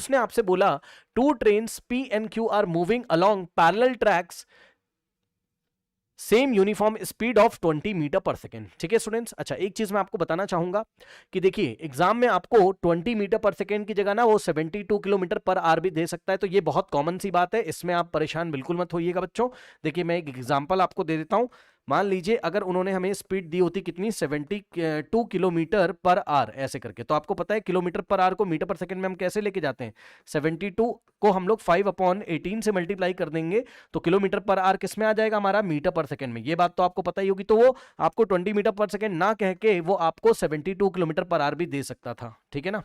उसने आपसे बोला two trains P and Q are moving along parallel tracks same uniform speed of 20 metre per second. ठीक है students, अच्छा एक चीज मैं आपको बताना चाहूंगा कि देखिए एग्जाम में आपको 20 मीटर पर सेकेंड की जगह ना वो 72 किलोमीटर पर आवर भी दे सकता है, तो ये बहुत कॉमन सी बात है, इसमें आप परेशान बिल्कुल मत होइएगा बच्चों। देखिए मैं एक एग्जांपल आपको दे देता हूं। मान लीजिए अगर उन्होंने हमें स्पीड दी होती कितनी 72 किलोमीटर पर आवर ऐसे करके, तो आपको पता है किलोमीटर पर आवर को मीटर पर सेकंड में हम कैसे लेके जाते हैं, 72 को हम लोग 5/18 से मल्टीप्लाई कर देंगे तो किलोमीटर पर आवर किस में आ जाएगा हमारा, मीटर पर सेकंड में। ये बात तो आपको पता ही होगी, तो वो आपको 20 मीटर पर सेकंड ना कह के वो आपको 72 किलोमीटर पर आवर भी दे सकता था। ठीक है ना,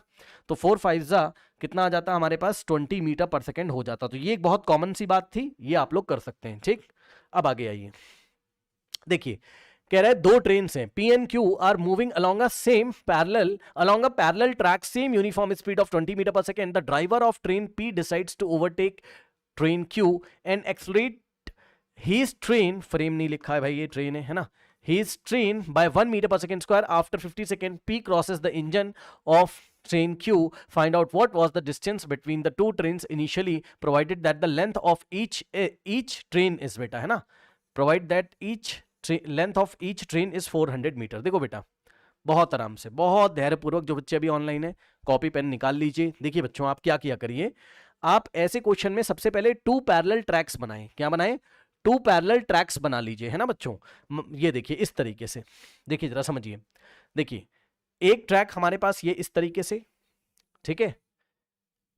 तो 4 5 कितना आ जाता हमारे पास 20 मीटर पर सेकंड हो जाता। तो ये एक बहुत कॉमन सी बात थी, ये आप लोग कर सकते हैं। ठीक, अब आगे आइए, देखिए कह रहा है दो ट्रेन हैं P and Q are moving along a parallel track same uniform speed of 20 metre per second. The driver of train P decides to overtake train Q and accelerate his train, frame नहीं लिखा है भाई, ये train है ना, his train by 1 metre per second square. After 50 second P crosses the engine of train Q. Find out what was the distance between the two trains initially, provided that the length of each train is, बेटा है ना, provide that each length of each train is 400 metre. देखो बेटा बहुत आराम से, बहुत धैर्यपूर्वक, जो बच्चे अभी ऑनलाइन है कॉपी पेन निकाल लीजिए। देखिए बच्चों आप क्या किया करिए, आप ऐसे क्वेश्चन में सबसे पहले 2 पैरेलल ट्रैक्स बनाएं। क्या बनाएं, 2 पैरेलल ट्रैक्स बना लीजिए, है ना बच्चों। ये देखिए इस तरीके से, देखिए जरा समझिए, देखिए एक ट्रैक हमारे पास ये इस तरीके से, ठीक है,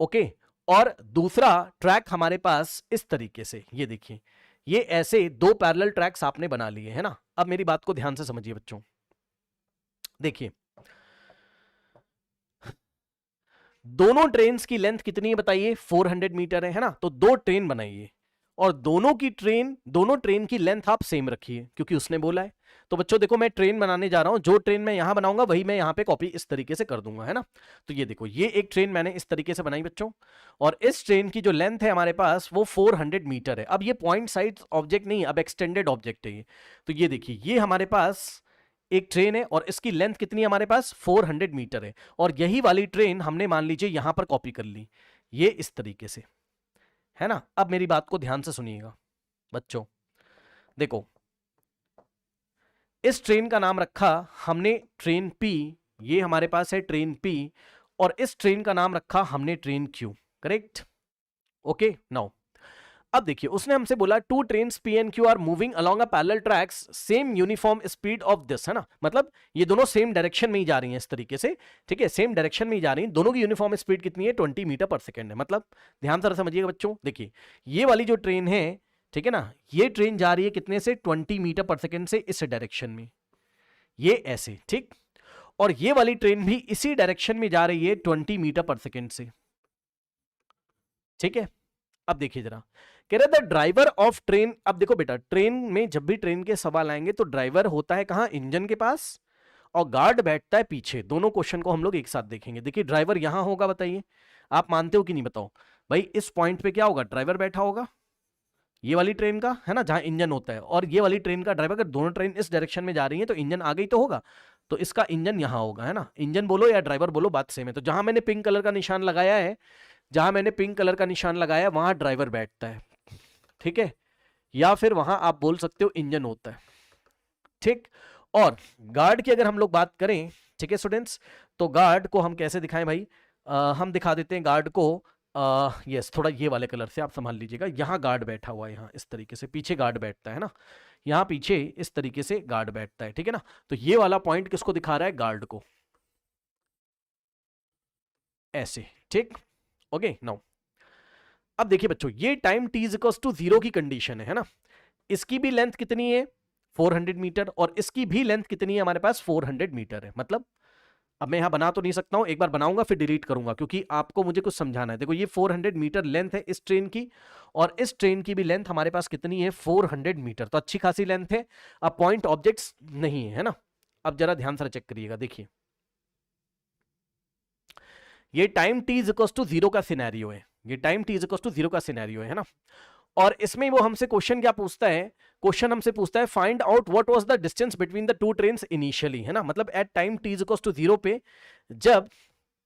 ओके, और दूसरा ट्रैक हमारे पास इस तरीके से, ये देखिए ये ऐसे 2 पैरेलल ट्रैक्स आपने बना लिए, है ना। अब मेरी बात को ध्यान से समझिए बच्चों, देखिए दोनों ट्रेन्स की लेंथ कितनी है बताइए, 400 मीटर है ना। तो 2 ट्रेन बनाइए और दोनों ट्रेन की लेंथ आप सेम रखिए, क्योंकि उसने बोला है। तो बच्चों देखो मैं ट्रेन बनाने जा रहा हूं, जो ट्रेन मैं यहां बनाऊंगा वही मैं यहां पे कॉपी इस तरीके से कर दूंगा, है ना। तो ये देखो ये एक ट्रेन मैंने इस तरीके से बनाई बच्चों, और इस ट्रेन की जो लेंथ है हमारे पास वो 400 मीटर है। अब ये पॉइंट साइड ऑब्जेक्ट नहीं, अब एक्सटेंडेड ऑब्जेक्ट है ये। तो ये देखिए ये हमारे पास एक ट्रेन है और इसकी लेंथ कितनी है हमारे पास, 400 मीटर है, और यही वाली ट्रेन हमने मान लीजिए यहां पर कॉपी कर ली, ये इस तरीके से, है ना। अब मेरी बात को ध्यान से सुनिएगा बच्चों, देखो इस ट्रेन का नाम रखा हमने ट्रेन पी, ये हमारे पास है ट्रेन पी, और इस ट्रेन का नाम रखा हमने train Q, correct, okay. Now अब देखिए उसने हमसे बोला 2 trains P and Q are moving along a parallel tracks same uniform speed of this, है ना, मतलब ये दोनों सेम डायरेक्शन में ही जा रही हैं इस तरीके से, ठीक है, सेम डायरेक्शन में ही जा रही हैं, दोनों की यूनिफॉर्म स्पीड कितनी है, 20 मीटर पर सेकेंड है। मतलब ध्यान से समझिएगा बच्चों, देखिए ये वाली जो ट्रेन है, ठीक है ना, ये ट्रेन जा रही है कितने से, 20 मीटर पर सेकेंड से इस डायरेक्शन में, ये ऐसे, ठीक, और ये वाली ट्रेन भी इसी डायरेक्शन में जा रही है 20 मीटर पर सेकेंड से, ठीक है। अब देखिए जरा, कह रहे द ड्राइवर ऑफ ट्रेन, अब देखो बेटा ट्रेन में जब भी ट्रेन के सवाल आएंगे तो ड्राइवर होता है कहां, इंजन के पास, और गार्ड बैठता है पीछे। दोनों क्वेश्चन को हम लोग एक साथ देखेंगे। देखिए ड्राइवर यहां होगा, बताइए आप मानते हो कि नहीं, बताओ भाई। इस पॉइंट पे क्या होगा, ड्राइवर बैठा होगा, ये वाली ट्रेन का, है ना, जहां इंजन होता है, और ये वाली ट्रेन का ड्राइवर। अगर दोनों ट्रेन इस डायरेक्शन में जा रही है तो इंजन आगे ही तो होगा, तो इसका इंजन यहां होगा, है ना। इंजन बोलो या ड्राइवर बोलो बात सेम है। तो जहां मैंने पिंक कलर का निशान लगाया है, जहां मैंने पिंक कलर का निशान लगाया वहां ड्राइवर बैठता है, ठीक है, या फिर वहां आप बोल सकते हो इंजन होता है, ठीक। और गार्ड की अगर हम लोग बात करें, ठीक है स्टूडेंट्स, तो गार्ड को हम कैसे दिखाएं भाई, हम दिखा देते हैं गार्ड को, यस थोड़ा ये वाले कलर से आप संभाल लीजिएगा। यहां गार्ड बैठा हुआ है, यहां इस तरीके से पीछे गार्ड बैठता है ना, यहां पीछे इस तरीके से गार्ड बैठता है, ठीक है ना। तो ये वाला पॉइंट किसको दिखा रहा है, गार्ड को, ऐसे, ठीक, ओके। नाउ अब देखिए बच्चों ये time t is equal to 0 की कंडीशन है ना। इसकी भी लेंथ कितनी है 400 मीटर, और इसकी भी लेंथ कितनी है हमारे पास 400 मीटर है। मतलब अब मैं यहां बना तो नहीं सकता हूं, एक बार बनाऊंगा फिर डिलीट करूंगा, क्योंकि आपको मुझे कुछ समझाना है। देखो ये 400 मीटर लेंथ है इस ट्रेन की, और इस ट्रेन की भी लेंथ हमारे पास कितनी है 400 मीटर, तो अच्छी खासी लेंथ है। अब पॉइंट ऑब्जेक्ट्स नहीं है ना। अब जरा ध्यान से चेक करिएगा, देखिए ये time t is equal to 0 का सिनेरियो है, ये time t is equal to 0 का सिनेरियो है ना। और इसमें वो हमसे क्वेश्चन क्या पूछता है, क्वेश्चन हमसे पूछता है find out what was the distance between the two trains initially, है ना। मतलब at time t is equal to 0 पे जब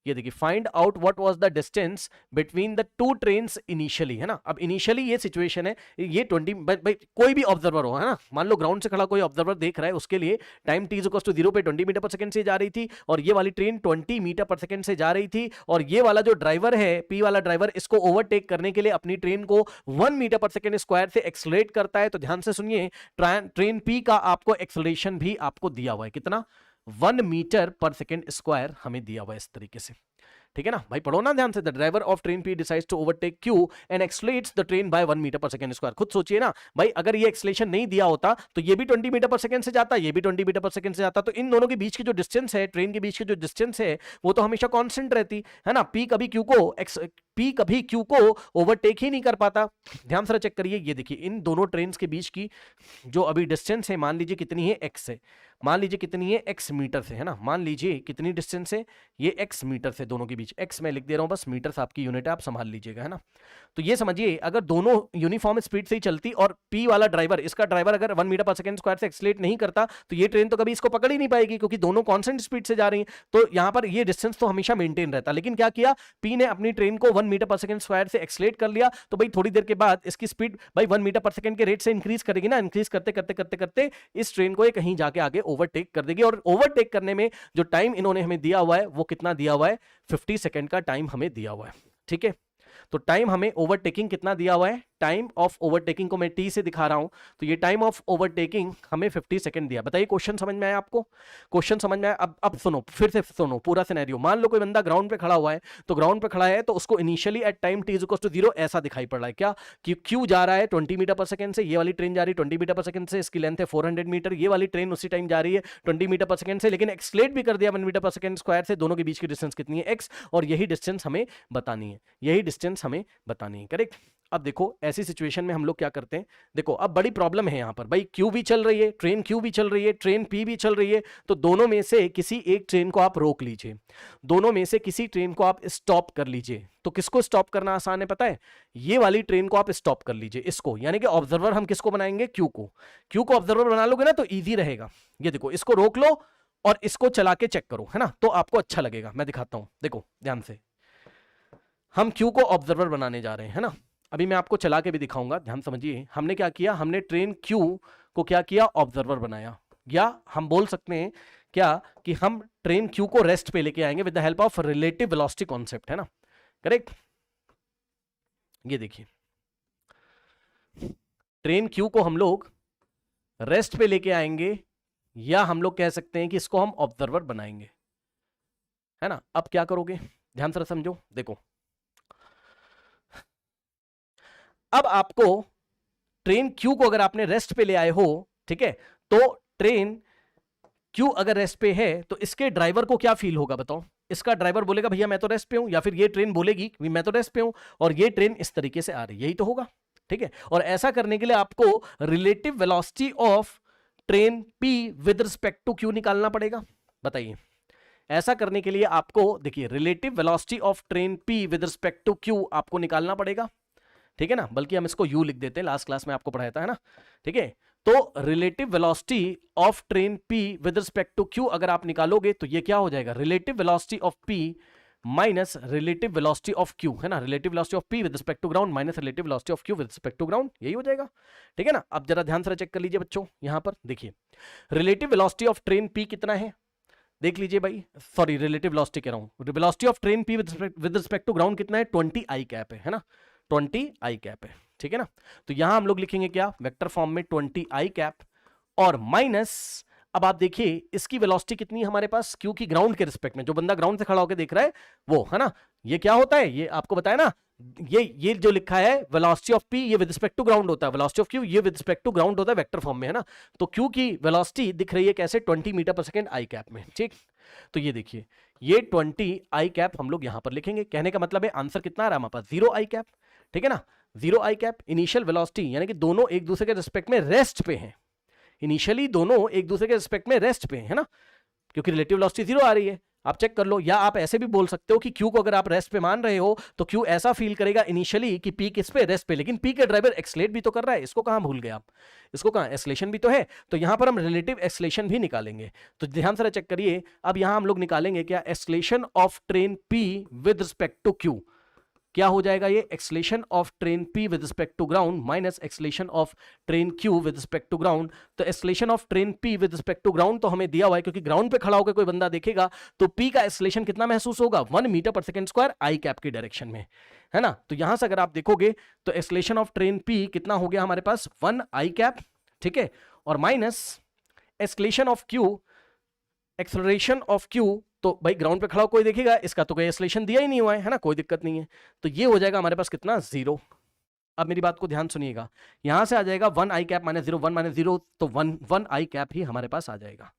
ये देखिए, find out what was the distance between the two trains initially, है ना। अब इनिशियली ये सिचुएशन है, ये 20 भाई कोई भी ऑब्जर्वर हो, है ना, मान लो ग्राउंड से खड़ा कोई ऑब्जर्वर देख रहा है, उसके लिए टाइम t इक्वल्स टू 0 पे 20 मीटर पर सेकंड से जा रही थी, और ये वाली ट्रेन 20 मीटर पर सेकंड से जा रही थी, और ये वाला जो ड्राइवर है, p वाला ड्राइवर, इसको ओवरटेक करने के लिए अपनी ट्रेन को 1 मीटर पर सेकंड स्क्वायर से एक्सलेट करता है। तो ध्यान से सुनिए, ट्रेन p का आपको एक्सलेशन भी आपको दिया हुआ है, कितना, 1 मीटर पर सेकेंड स्क्वायर हमें दिया हुआ है इस तरीके से, ठीक है ना भाई, पढ़ो ना ध्यान से। The driver of train P decides to overtake Q and accelerates the train by 1 metre per second square. खुद सोचिए ना भाई, अगर ये एक्सलेशन नहीं दिया होता तो ये भी 20 मीटर पर सेकंड से जाता, ये भी 20 मीटर पर सेकंड से जाता, तो इन दोनों के बीच की जो डिस्टेंस है, ट्रेन के बीच की जो डिस्टेंस है, वो तो हमेशा कांस्टेंट रहती है ना। पी कभी क्यू को ओवरटेक ही नहीं कर पाता। ध्यान से चेक करिए, ये देखिए, इन दोनों ट्रेन के बीच की जो अभी डिस्टेंस है, मान लीजिए कितनी है, x है, मान लीजिए कितनी है, x मीटर से, है ना, मान लीजिए कितनी डिस्टेंस है, ये x मीटर से, दोनों के बीच x मैं लिख दे रहा हूं, बस मीटर से आपकी यूनिट है, आप संभाल लीजिएगा, है ना। तो ये समझिए, अगर दोनों यूनिफॉर्म स्पीड से ही चलती और p वाला ड्राइवर, इसका ड्राइवर अगर 1 मीटर पर सेकंड स्क्वायर से एक्सलेट नहीं करता, तो ये ट्रेन तो कभी इसको पकड़ ही नहीं पाएगी, क्योंकि दोनों कांस्टेंट स्पीड से जा रही हैं। तो यहां पर ये डिस्टेंस तो हमेशा मेंटेन रहता, लेकिन क्या किया, p ने अपनी ट्रेन को 1 मीटर पर सेकंड स्क्वायर से एक्सलेट कर लिया, तो भाई थोड़ी देर के बाद इसकी स्पीड भाई 1 मीटर पर सेकंड के रेट से इंक्रीज करेगी ना, इंक्रीज करते करते करते करते इस ट्रेन को ये कहीं जाके आगे ओवरटेक कर देगी। और ओवरटेक करने में जो टाइम इन्होंने हमें दिया हुआ है, वो कितना दिया हुआ है, 50 सेकंड का टाइम हमें दिया हुआ है, ठीक है। तो टाइम हमें ओवरटेकिंग कितना दिया हुआ है, टाइम ऑफ ओवरटेकिंग को मैं टी से दिखा रहा हूं, तो ये टाइम ऑफ ओवरटेकिंग हमें 50 सेकंड दिया। बताइए क्वेश्चन समझ में आया आपको, क्वेश्चन समझ में आया। अब सुनो, फिर से सुनो पूरा सिनेरियो। मान लो कोई बंदा ग्राउंड पे खड़ा हुआ है, तो ग्राउंड पे खड़ा है तो उसको initially at time t is equal to 0 ऐसा दिखाई पड़ रहा है, क्या कि क्यू जा रहा है 20 मीटर पर सेकंड से, ये वाली ट्रेन जा रही है 20 मीटर पर सेकंड से, इसकी लेंथ है 400 मीटर, ये वाली ट्रेन उसी टाइम जा रही है 20 मीटर पर सेकंड से, लेकिन एक्सलेट भी कर दिया 1 मीटर पर सेकंड स्क्वायर से। दोनों के बीच की डिस्टेंस कितनी है, x, और यही डिस्टेंस हमें बतानी है, यही डिस्टेंस हमें बतानी है, करेक्ट। अब देखो, ऐसी सिचुएशन में हम लोग क्या करते हैं, देखो अब बड़ी प्रॉब्लम है यहां पर, भाई क्यू भी चल रही है, ट्रेन क्यू भी चल रही है, ट्रेन पी भी चल रही है, तो दोनों में से किसी एक ट्रेन को आप रोक लीजिए, दोनों में से किसी ट्रेन को आप स्टॉप कर लीजिए। तो किसको स्टॉप करना आसान है पता है, ये वाली ट्रेन को आप स्टॉप कर लीजिए, इसको, यानी कि ऑब्जर्वर हम किसको बनाएंगे, क्यू को ऑब्जर्वर बना लोगे ना तो ईजी रहेगा। ये देखो, इसको रोक लो और इसको चला के चेक करो, है ना, तो आपको अच्छा लगेगा। मैं दिखाता हूं, देखो ध्यान से, हम क्यू को ऑब्जर्वर बनाने जा रहे हैं, है ना। अभी मैं आपको चला के भी दिखाऊंगा, ध्यान समझिए। हमने क्या किया, हमने ट्रेन क्यू को क्या किया, ऑब्जर्वर बनाया, या हम बोल सकते हैं क्या कि हम ट्रेन क्यू को रेस्ट पे लेके आएंगे with the help of relative velocity concept, है ना, करेक्ट। ये देखिए, ट्रेन क्यू को हम लोग रेस्ट पे लेके आएंगे, या हम लोग कह सकते हैं कि इसको हम ऑब्जर्वर बनाएंगे, है ना। अब क्या करोगे, ध्यान से समझो, देखो अब आपको ट्रेन क्यू को अगर आपने रेस्ट पे ले आए हो, ठीक है, तो ट्रेन क्यू अगर रेस्ट पे है तो इसके ड्राइवर को क्या फील होगा बताओ, इसका ड्राइवर बोलेगा भैया मैं तो रेस्ट पे हूं, या फिर ये ट्रेन बोलेगी मैं तो रेस्ट पे हूं और ये ट्रेन इस तरीके से आ रही है, यही तो होगा, ठीक है। और ऐसा करने के लिए आपको relative velocity of train P with respect to Q निकालना पड़ेगा। बताइए, ऐसा करने के लिए आपको देखिए relative velocity of train P with respect to Q आपको निकालना पड़ेगा, ठीक है ना। बल्कि हम इसको u लिख देते हैं, लास्ट क्लास में आपको पढ़ाया था, है ना, ठीक है। तो relative velocity of train p with respect to q अगर आप निकालोगे तो ये क्या हो जाएगा, relative velocity of p minus relative velocity of q, है ना, relative velocity of p with respect to ground minus relative velocity of q with respect to ground, यही हो जाएगा, ठीक है ना। अब जरा ध्यान से चेक कर लीजिए बच्चों, यहां पर देखिए relative velocity of train p कितना है, देख लीजिए भाई, सॉरी रिलेटिव वेलोसिटी कह रहा हूं, velocity of train p with respect to ground कितना है, 20 i कैप है ना, 20 i कैप है, ठीक है ना। तो यहां हम लोग लिखेंगे क्या, वेक्टर फॉर्म में 20 i कैप और माइनस, अब आप देखिए इसकी वेलोसिटी कितनी है हमारे पास, क्योंकि ग्राउंड के रिस्पेक्ट में, जो बंदा ग्राउंड से खड़ा होकर देख रहा है वो, है ना, ये क्या होता है, ये आपको बताया ना, ये जो लिखा है वेलोसिटी ऑफ p ये विद रिस्पेक्ट टू ग्राउंड होता है, वेलोसिटी ऑफ q ये विद रिस्पेक्ट टू ग्राउंड होता है वेक्टर फॉर्म में, है ना। तो q की वेलोसिटी दिख रही है कैसे, 20 metre per second i cap में, ठीक। तो ये देखिए, ये 20 i कैप हम लोग यहां पर लिखेंगे, कहने का मतलब है आंसर कितना आ रहा है हमारे पास, 0 i कैप, ठीक है ना, 0 i कैप। इनिशियल वेलोसिटी यानी कि दोनों एक दूसरे के रिस्पेक्ट में रेस्ट पे हैं, इनिशियली दोनों एक दूसरे के रिस्पेक्ट में रेस्ट पे है ना, क्योंकि रिलेटिव वेलोसिटी 0 आ रही है। आप चेक कर लो, या आप ऐसे भी बोल सकते हो कि क्यू को अगर आप रेस्ट पे मान रहे हो तो क्यू ऐसा फील करेगा इनिशियली कि पी किस पे, रेस्ट पे, लेकिन पी के ड्राइवर एक्सलेट भी तो कर रहा है, इसको कहां भूल गए आप, इसको कहां, एक्सलेशन भी तो है, तो यहां पर हम रिलेटिव एक्सलेशन भी निकालेंगे। तो ध्यान से चेक करिए, अब यहां हम लोग निकालेंगे क्या, acceleration of train P with respect to Q, क्या हो जाएगा ये, acceleration of train P with respect to ground minus acceleration of train Q with respect to ground. तो acceleration of train P with respect to ground तो हमें दिया हुआ है, क्योंकि ग्राउंड पे खड़ा होकर कोई बंदा देखेगा तो P का एक्सलेशन कितना महसूस होगा, 1 मीटर पर सेकंड स्क्वायर आई कैप की डायरेक्शन में, है ना। तो यहां से अगर आप देखोगे तो एक्सलेशन ऑफ ट्रेन P कितना हो गया हमारे पास, 1 आई कैप, ठीक है, और minus acceleration of Q, acceleration of Q, तो भाई ग्राउंड पे खड़ा कोई देखेगा, इसका तो कोई एक्सेलरेशन दिया ही नहीं हुआ है ना, कोई दिक्कत नहीं है, तो ये हो जाएगा हमारे पास कितना, 0। अब मेरी बात को ध्यान सुनिएगा, यहां से आ जाएगा 1 आई कैप माइनस 0, 1 माइनस 0 तो 1 आई कैप ही हमारे पास आ जाएगा,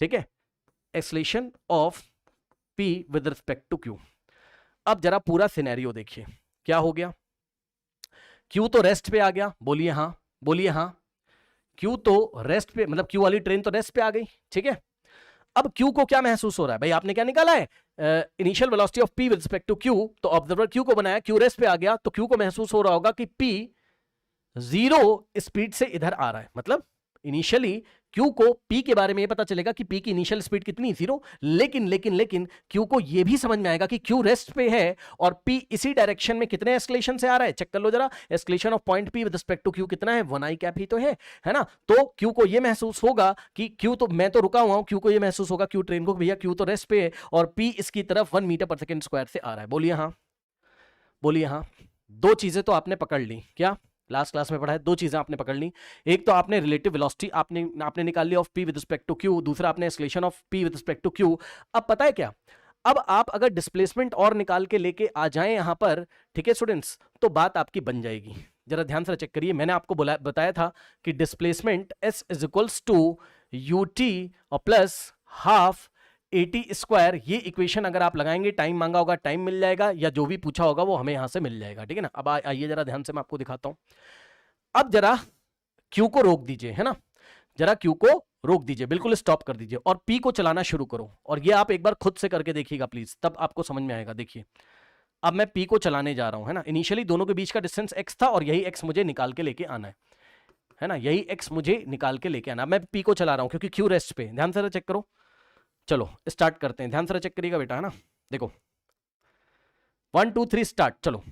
ठीक है, acceleration of P with respect to Q। अब जरा पूरा सिनेरियो देखिए, क्या हो गया, Q तो रेस्ट पे आ गया, बोलिए हाँ, बोलिए हाँ, Q तो रेस्ट पे, मतलब Q वाली ट्रेन तो रेस्ट पे आ गई, ठीक है। अब Q को क्या महसूस हो रहा है, भाई आपने क्या निकाला है, initial velocity of P with respect to Q, तो ऑब्जर्वर Q को बनाया, Q रेस्ट पे आ गया, तो Q को महसूस हो रहा होगा कि P 0 स्पीड से इधर आ रहा है, मतलब इनिशियली Q को P के बारे में ये पता चलेगा कि P की इनिशियल स्पीड कितनी, 0, लेकिन Q को ये भी समझ में आएगा कि Q रेस्ट पे है और P इसी डायरेक्शन में कितने एस्केलेशन से आ रहा है, चेक कर लो जरा, acceleration of point P with respect to Q कितना है, 1 आई कैप ही तो है ना। तो Q को ये महसूस होगा कि Q तो मैं तो रुका हुआ हूं, Q को ये महसूस होगा, Q ट्रेन को, भैया Q तो रेस्ट पे है और P इसकी तरफ 1 मीटर पर सेकेंड स्क्वायर से आ रहा है, बोलिए हाँ, बोलिए हाँ। दो चीजें तो आपने पकड़ ली, क्या लास्ट क्लास में पढ़ा है, दो चीजें आपने पकड़ ली, एक तो आपने रिलेटिव वेलोसिटी आपने निकाल ली of P with respect to Q, दूसरा आपने acceleration of P with respect to Q। अब पता है क्या, अब आप अगर डिस्प्लेसमेंट और निकाल के लेके आ जाएं यहां पर, ठीक है स्टूडेंट्स, तो बात आपकी बन जाएगी। जरा ध्यान से चेक करिए, मैंने आपको बताया था कि displacement S is equals to UT और प्लस हाफ AT स्क्वायर, ये इक्वेशन अगर आप लगाएंगे, टाइम मांगा होगा टाइम मिल जाएगा, या जो भी पूछा होगा वो हमें यहां से मिल जाएगा, ठीक है ना। अब आइए जरा ध्यान से मैं आपको दिखाता हूं। अब जरा Q को रोक दीजिए, है ना, जरा Q को रोक दीजिए, बिल्कुल स्टॉप कर दीजिए और P को चलाना शुरू करो, और ये आप एक बार खुद से करके देखिएगा प्लीज, तब आपको समझ में आएगा। देखिए अब मैं P को चलाने जा रहा हूं, है ना, इनिशियली दोनों के बीच का डिस्टेंस x था और यही x मुझे निकाल के लेके आना है ना, यही x मुझे निकाल के लेके आना। मैं P को चला रहा हूं क्योंकि Q रेस्ट पे, ध्यान से चेक करो, चलो स्टार्ट करते हैं, ध्यान से चेक करिएगा बेटा, है ना, देखो 1 2 3 स्टार्ट, चलो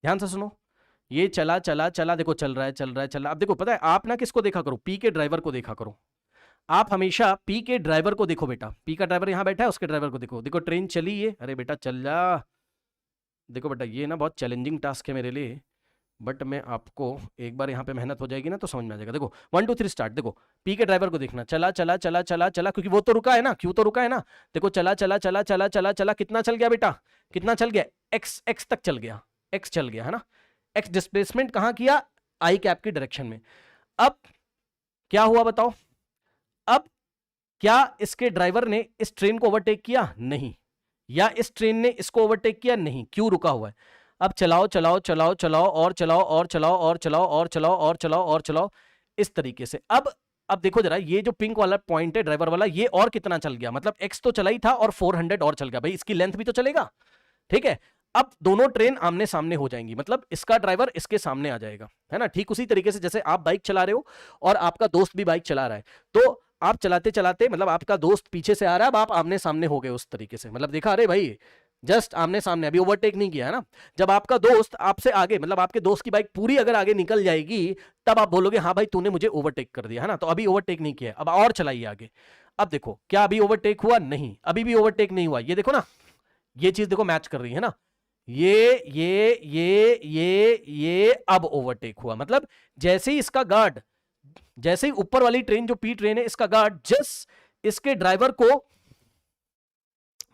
ध्यान से सुनो, ये चला चला चला, देखो चल रहा है चल रहा है चल रहा है। अब देखो पता है, आप ना किसको देखा करो, P के ड्राइवर को देखा करो, आप हमेशा P के ड्राइवर को देखो बेटा, P का ड्राइवर यहां बैठा है, उसके ड्राइवर को देखो, देखो ट्रेन चली ये, अरे बेटा चल जा, देखो बेटा ये ना बहुत चैलेंजिंग टास्क है मेरे लिए, बट मैं आपको एक बार यहाँ पे मेहनत हो जाएगी ना तो समझ में आ जाएगा। देखो 1 2 3 स्टार्ट, देखो P के ड्राइवर को देखना, चला चला चला चला चला, क्योंकि वो तो रुका है ना, Q तो रुका है ना, देखो चला चला चला चला चला चला, कितना चल गया बेटा, कितना चल गया, x तक चल गया, x चल गया, है ना, x डिस्प्लेसमेंट कहां किया, आई कैप की डायरेक्शन में। अब क्या हुआ बताओ, अब क्या इसके ड्राइवर ने इस ट्रेन को ओवरटेक किया, नहीं, या इस ट्रेन ने इसको ओवरटेक किया, नहीं, क्यों रुका हुआ है। अब चलाओ चलाओ चलाओ चलाओ और चलाओ और चलाओ और चलाओ और चलाओ और चलाओ और चलाओ, इस तरीके से। अब देखो जरा, ये जो पिंक वाला पॉइंट है ड्राइवर वाला, ये और कितना चल गया, मतलब x तो चला ही था और 400 और चल गया, भाई इसकी लेंथ भी तो चलेगा, ठीक है। अब दोनों ट्रेन आमने सामने हो जाएंगी, मतलब इसका ड्राइवर इसके सामने आ जाएगा, है ना, ठीक उसी तरीके से जैसे आप बाइक चला रहे हो और आपका दोस्त भी बाइक चला रहा है, तो आप चलाते चलाते, मतलब आपका दोस्त पीछे से आ रहा है, अब आप आमने सामने हो गए उस तरीके से, मतलब देखा, अरे भाई जस्ट आमने सामने, अभी ओवरटेक नहीं किया, है ना। जब आपका दोस्त आपसे आगे, मतलब आपके दोस्त की बाइक पूरी अगर आगे निकल जाएगी, तब आप बोलोगे हाँ भाई तूने मुझे ओवरटेक कर दिया, है ना, तो अभी ओवरटेक नहीं किया, अब और चलाइए आगे। अब देखो क्या अभी ओवरटेक हुआ, नहीं, अभी भी ओवरटेक नहीं हुआ, ये देखो ना, ये चीज देखो मैच कर रही है ना, ये अब ओवरटेक हुआ, मतलब जैसे ही इसका गार्ड, जैसे ही ऊपर वाली ट्रेन जो P ट्रेन है, इसका गार्ड जस्ट इसके ड्राइवर को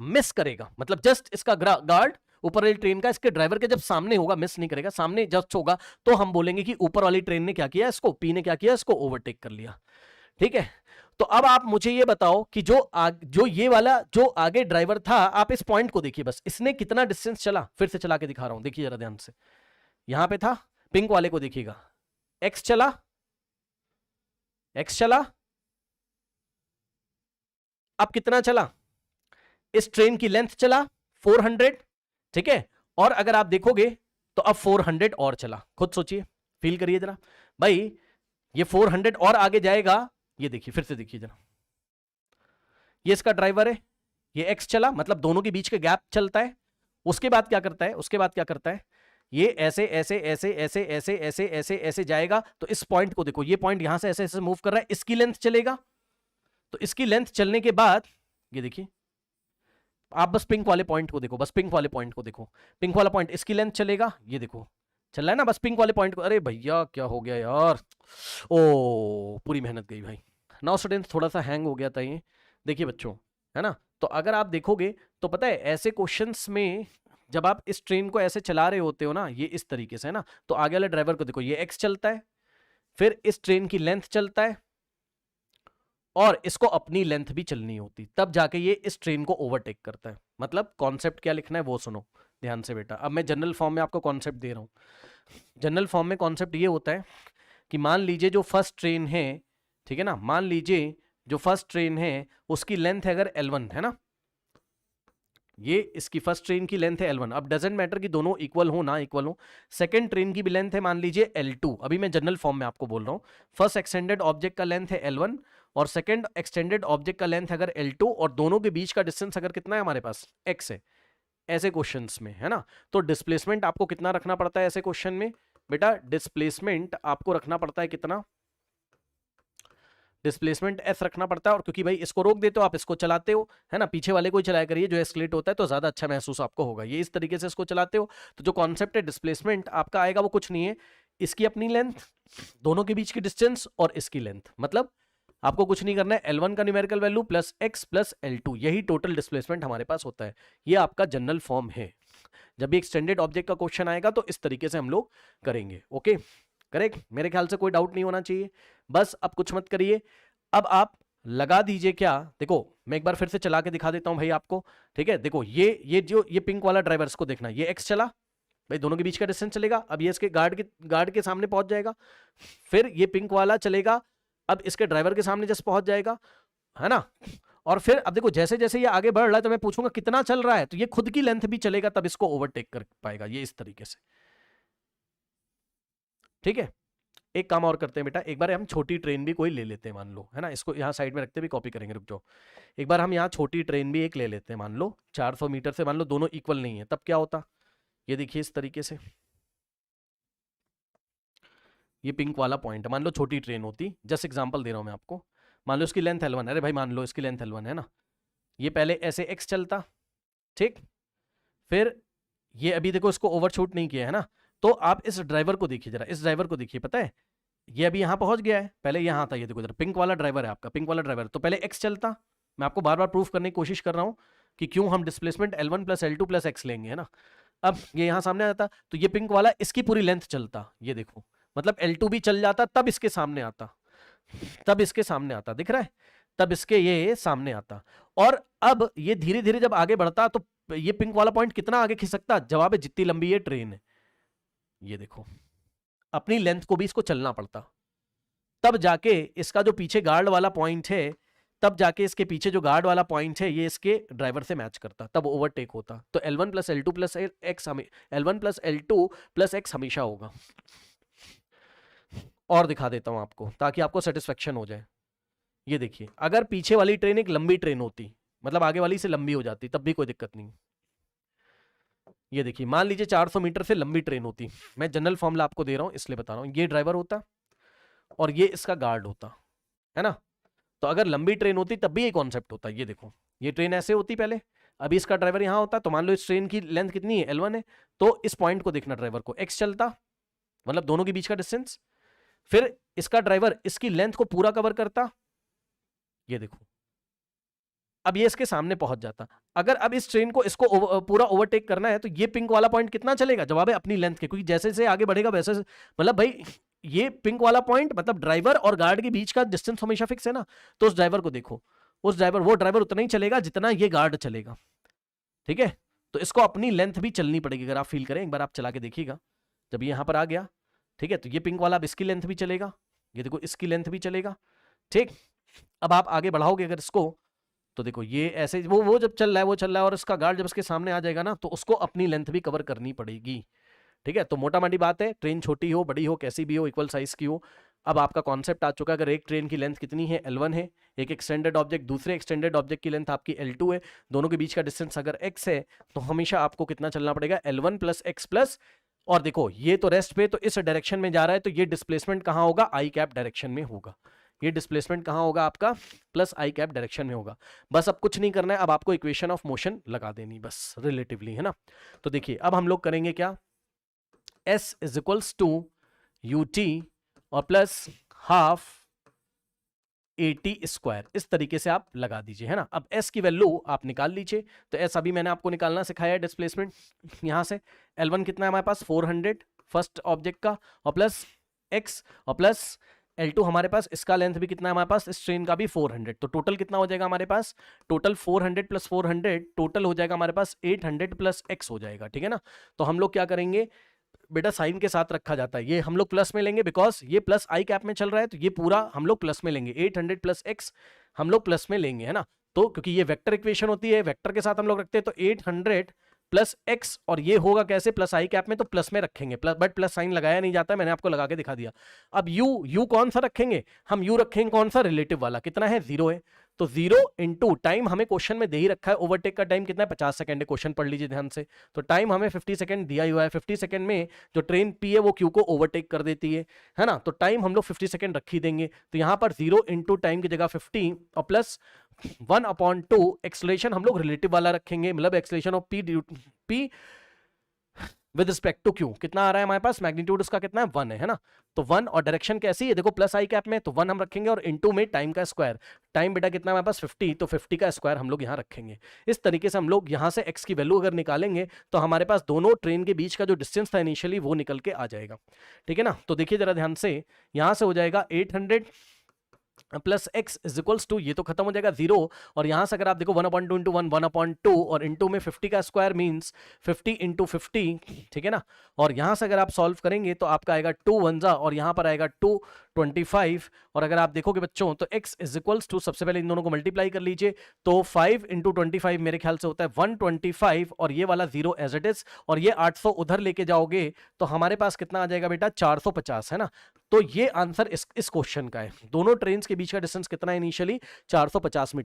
मिस करेगा, मतलब जस्ट इसका गार्ड ऊपर वाली ट्रेन का इसके ड्राइवर के जब सामने होगा, मिस नहीं करेगा, सामने जस्ट होगा, तो हम बोलेंगे कि ऊपर वाली ट्रेन ने क्या किया, इसको P ने क्या किया, इसको ओवरटेक कर लिया, ठीक है। तो अब आप मुझे ये बताओ कि जो ये वाला जो आगे ड्राइवर था, आप इस पॉइंट को देखिए बस, इसने कितना डिस्टेंस चला, फिर से चला के दिखा रहा हूं, देखिए जरा ध्यान से, यहां पे था, पिंक वाले को देखिएगा, x चला, अब कितना चला, इस ट्रेन की लेंथ चला 400, ठीक है, और अगर आप देखोगे तो अब 400 और चला, खुद सोचिए, फील करिए जरा भाई, ये 400 और आगे जाएगा, ये देखिए फिर से देखिए जरा, ये इसका ड्राइवर है, ये एक्स चला, मतलब दोनों के बीच का गैप चलता है। उसके बाद क्या करता है, उसके बाद क्या करता है, ये ऐसे ऐसे ऐसे ऐसे ऐसे ऐसे ऐसे ऐसे जाएगा, तो इस पॉइंट को देखो, ये पॉइंट यहां से ऐसे ऐसे मूव कर रहा है, इसकी लेंथ चलेगा, तो इसकी लेंथ चलने के बाद ये देखिए, आप बस पिंक वाले पॉइंट को देखो, बस पिंक वाले पॉइंट को देखो, पिंक वाला पॉइंट इसकी लेंथ चलेगा, ये देखो चल रहा है ना, बस पिंक वाले पॉइंट को, अरे भैया क्या हो गया यार, ओ पूरी मेहनत गई भाई। नाउ स्टूडेंट्स थोड़ा सा हैंग हो गया था ये, देखिए बच्चों, है ना, तो अगर आप देखोगे तो पता है ऐसे क्वेश्चंस में जब आप इस ट्रेन को ऐसे चला रहे होते हो ना, ये इस तरीके से है ना, तो आगे वाले ड्राइवर को देखो, ये एक्स चलता है, फिर इस ट्रेन की लेंथ चलता है, और इसको अपनी लेंथ भी चलनी होती, तब जाके ये इस ट्रेन को ओवरटेक करता है। मतलब कॉन्सेप्ट क्या लिखना है वो सुनो ध्यान से बेटा, अब मैं जनरल फॉर्म में आपको कॉन्सेप्ट दे रहा हूं। जनरल फॉर्म में कॉन्सेप्ट ये होता है कि मान लीजिए जो फर्स्ट ट्रेन है, ठीक है ना, मान लीजिए जो फर्स्ट ट्रेन है उसकी लेंथ है अगर L1 है ना, ये इसकी फर्स्ट ट्रेन की लेंथ है L1, अब डजेंट मैटर कि दोनों इक्वल हो ना इक्वल हो, सेकंड ट्रेन की भी लेंथ है मान लीजिए L2, अभी मैं जनरल फॉर्म में आपको बोल रहा हूं, फर्स्ट एक्सटेंडेड ऑब्जेक्ट का लेंथ है L1 और सेकंड एक्सटेंडेड ऑब्जेक्ट का लेंथ अगर L2, और दोनों के बीच का डिस्टेंस अगर कितना है हमारे पास x है, ऐसे क्वेश्चंस में है ना, तो डिस्प्लेसमेंट आपको कितना रखना पड़ता है ऐसे क्वेश्चन में बेटा, डिस्प्लेसमेंट आपको रखना पड़ता है कितना, डिस्प्लेसमेंट एस रखना पड़ता है, और क्योंकि भाई इसको रोक देते हो आप इसको चलाते हो, है ना, पीछे वाले को ही चलाया करिए, जो एस्केलेट होता है तो ज्यादा अच्छा महसूस आपको होगा, ये इस तरीके से इसको चलाते हो, तो जो कॉन्सेप्ट है डिस्प्लेसमेंट आपका आएगा वो कुछ नहीं है, इसकी अपनी लेंथ, दोनों के बीच की डिस्टेंस और इसकी लेंथ, मतलब आपको कुछ नहीं करना है, L1 का numerical value plus x plus L2, यही टोटल डिस्प्लेसमेंट हमारे पास होता है, ये आपका जनरल फॉर्म है। जब भी एक्सटेंडेड ऑब्जेक्ट का क्वेश्चन आएगा तो इस तरीके से हम लोग करेंगे, ओके करेक्ट, मेरे ख्याल से कोई डाउट नहीं होना चाहिए, बस अब कुछ मत करिए, अब आप लगा दीजिए, क्या देखो मैं एक बार फिर से चला के दिखा देता हूं भाई आपको, ठीक है, देखो ये पिंक वाला ड्राइवर इसको देखना, ये एक्स चला भाई, दोनों के बीच का डिस्टेंस चलेगा, अब ये इसके गार्ड के सामने पहुंच जाएगा, फिर ये पिंक वाला चलेगा, अब इसके ड्राइवर के सामने जस्ट पहुंच जाएगा, है ना, और फिर अब देखो जैसे जैसे ये आगे बढ़ रहा है तो मैं पूछूंगा कितना चल रहा है, तो ये खुद की लेंथ भी चलेगा, तब इसको ओवरटेक कर पाएगा, ये इस तरीके से, ठीक है। एक काम और करते हैं बेटा, एक बार हम छोटी ट्रेन भी कोई ले लेते हैं, मान लो, है ना, इसको यहाँ साइड में रखते भी कॉपी करेंगे, रुक जाओ, एक बार हम यहाँ छोटी ट्रेन भी एक ले लेते हैं, मान लो 400 मीटर से, मान लो दोनों इक्वल नहीं है, तब क्या होता, ये देखिए इस तरीके से, ये पिंक वाला पॉइंट है, मान लो छोटी ट्रेन होती, जस्ट एग्जांपल दे रहा हूं मैं आपको, मान लो इसकी लेंथ L1, अरे भाई मान लो इसकी लेंथ L1 है ना, ये पहले ऐसे x चलता, ठीक, फिर ये अभी देखो इसको ओवरशूट नहीं किया है ना, तो आप इस ड्राइवर को देखिए जरा, इस ड्राइवर को देखिए, पता है ये अभी यहां पहुंच गया है, पहले यहां था, ये देखो जरा पिंक वाला ड्राइवर है आपका, पिंक वाला ड्राइवर, तो पहले x चलता, मैं आपको बार बार प्रूफ करने की कोशिश कर रहा हूं कि क्यों हम displacement L1 plus L2 plus x लेंगे, है ना, अब ये यहां सामने आता, तो ये पिंक वाला इसकी पूरी लेंथ चलता, ये देखो, मतलब L2 भी चल जाता, तब इसके सामने आता, तब इसके सामने आता, दिख रहा है, तब इसके ये सामने आता, और अब ये धीरे धीरे जब आगे बढ़ता तो ये पिंक वाला पॉइंट कितना आगे खिंच सकता, जवाब है जितनी लंबी ये ट्रेन है, ये देखो अपनी लेंथ को भी इसको चलना पड़ता, तब जाके इसका जो पीछे गार्ड वाला पॉइंट है, तब जाके इसके पीछे जो गार्ड वाला पॉइंट है ये इसके ड्राइवर से मैच करता, तब ओवरटेक होता, तो L1 plus L2 plus x, L1 plus L2 plus x हमेशा होगा। और दिखा देता हूं आपको ताकि आपको सेटिस्फेक्शन हो जाए, ये देखिए अगर पीछे वाली ट्रेन एक लंबी ट्रेन होती, मतलब आगे वाली से लंबी हो जाती, तब भी कोई दिक्कत नहीं, ये देखिए मान लीजिए 400 मीटर से लंबी ट्रेन होती, मैं जनरल फॉर्मूला आपको दे रहा हूं इसलिए बता रहा हूं, ये ड्राइवर होता और ये इसका गार्ड होता, है ना, तो अगर लंबी ट्रेन होती तब भी ये कॉन्सेप्ट होता, ये देखो ये ट्रेन ऐसे होती पहले, अभी इसका ड्राइवर यहां होता, तो मान लो इस ट्रेन की लेंथ कितनी है L1 है, तो इस पॉइंट को देखना, ड्राइवर को x चलता, मतलब दोनों के बीच का डिस्टेंस, फिर इसका ड्राइवर इसकी लेंथ को पूरा कवर करता, ये देखो अब ये इसके सामने पहुंच जाता, अगर अब इस ट्रेन को इसको पूरा ओवरटेक करना है तो ये पिंक वाला पॉइंट कितना चलेगा, जवाब है अपनी लेंथ के, क्योंकि जैसे जैसे आगे बढ़ेगा वैसे मतलब भाई ये पिंक वाला पॉइंट मतलब ड्राइवर और गार्ड के बीच का डिस्टेंस हमेशा फिक्स है ना, तो उस ड्राइवर को देखो, वो ड्राइवर उतना ही चलेगा जितना ये गार्ड चलेगा, ठीक है, तो इसको अपनी लेंथ भी चलनी पड़ेगी, अगर आप फील करें एक बार आप चला के देखिएगा, जब ये यहां पर आ गया, ठीक है, तो ये पिंक वाला अब इसकी लेंथ भी चलेगा, ये देखो इसकी लेंथ भी चलेगा, ठीक, अब आप आगे बढ़ाओगे अगर इसको, तो देखो ये ऐसे वो जब चल रहा है और इसका गार्ड जब इसके सामने आ जाएगा ना, तो उसको अपनी लेंथ भी कवर करनी पड़ेगी। ठीक है, तो मोटा मोटी बात है, ट्रेन छोटी हो बड़ी हो कैसी भी हो, इक्वल साइज की हो, अब आपका कॉन्सेप्ट आ चुका है। अगर एक ट्रेन की लेंथ कितनी है, L1 है, एक एक्सटेंडेड ऑब्जेक्ट, दूसरे एक्सटेंडेड ऑब्जेक्ट की लेंथ आपकी L2 है, दोनों के बीच का डिस्टेंस अगर x है, तो हमेशा आपको कितना चलना पड़ेगा, L1 प्लस एक्स प्लस, और देखो ये तो रेस्ट पे, तो इस डायरेक्शन में जा रहा है, तो ये डिस्प्लेसमेंट कहां होगा, आई कैप डायरेक्शन में होगा। ये डिस्प्लेसमेंट कहां होगा आपका, प्लस आई कैप डायरेक्शन में होगा। बस अब कुछ नहीं करना है, अब आपको इक्वेशन ऑफ मोशन लगा देनी बस, रिलेटिवली, है ना। तो देखिए अब हम लोग करेंगे क्या, S is equals to ut और प्लस हाफ AT स्क्वायर, इस तरीके से आप लगा दीजिए, है ना। अब S की वैल्यू आप निकाल लीजिए, तो S अभी मैंने आपको निकालना सिखाया है, डिस्प्लेसमेंट यहां से L1 कितना है हमारे पास 400 फर्स्ट ऑब्जेक्ट का, और प्लस x, और प्लस L2 हमारे पास, इसका लेंथ भी कितना है हमारे पास, इस ट्रेन का भी 400, तो टोटल कितना हो जाएगा हमारे पास, टोटल 400 प्लस 400 टोटल हो जाएगा हमारे पास 800 प्लस x हो जाएगा, ठीक है ना। तो हम लोग क्या करेंगे बेटा, साइन के साथ रखा जाता है, ये हम लोग प्लस में लेंगे, बिकॉज ये प्लस आई कैप में चल रहा है, तो ये पूरा हम लोग प्लस में लेंगे, 800 प्लस x हम लोग प्लस में लेंगे, है ना। तो क्योंकि ये वेक्टर इक्वेशन होती है, वेक्टर के साथ हम लोग रखते हैं, तो 800 प्लस x, और ये होगा कैसे, प्लस आई कैप में, तो प्लस में रखेंगे, प्लस, बट प्लस साइन लगाया नहीं जाता, मैंने आपको लगा के दिखा दिया। अब u कौन सा रखेंगे, हम u रखेंगे कौन सा, रिलेटिव वाला, कितना है 0 है, तो 0 इंटू टाइम हमें क्वेश्चन में दे ही रखा है, ओवरटेक का टाइम कितना है 50 सेकंड है, क्वेश्चन पढ़ लीजिए ध्यान से, तो टाइम हमें 50 सेकंड दिया हुआ है, 50 सेकंड में जो ट्रेन P है वो Q को ओवरटेक कर देती है ना, तो टाइम हम लोग 50 सेकंड रख ही देंगे, तो यहां पर 0 इंटू टाइम की जगह 50 और प्लस 1/2 एक्सेलरेशन हम लोग रिलेटिव वाला रखेंगे, मतलब acceleration of P with respect to Q कितना आ रहा है हमारे पास, मैग्नीट्यूड उसका कितना है 1 है ना, तो 1, और डायरेक्शन कैसी है देखो, प्लस आई कैप में, तो 1 हम रखेंगे, और इनटू में टाइम का स्क्वायर, टाइम बेटा कितना है हमारे पास 50, तो 50 का स्क्वायर हम लोग यहाँ रखेंगे। इस तरीके से हम लोग यहाँ से x की वैल्यू अगर निकालेंगे, तो हमारे पास दोनों ट्रेन के बीच का जो डिस्टेंस था इनिशियली वो निकल के आ जाएगा, ठीक है ना। तो देखिए जरा ध्यान से, यहाँ से हो जाएगा 800 plus x is equals to, ये तो खत्म हो जाएगा 0, और यहां से अगर आप देखो 1/2 इंटू 1 1/2, और इंटू में 50 का स्क्वायर मींस 50 इंटू 50, ठीक है ना। और यहां से अगर आप सॉल्व करेंगे तो आपका आएगा 2 1 और यहां पर आएगा 225, और अगर आप देखोगे बच्चों तो x इज इक्वल्स टू, सबसे पहले इन दोनों को मल्टीप्लाई कर लीजिए, तो 5 इंटू 25 मेरे ख्याल से होता है 125, और ये वाला 0 एज इट इज, और ये 800 उधर लेके जाओगे तो हमारे पास कितना आ जाएगा बेटा 450, है ना। तो ये आंसर इस क्वेश्चन का है, दोनों ट्रेन के बीच का डिस्टेंस कितना है इनिशियली 450 मीटर।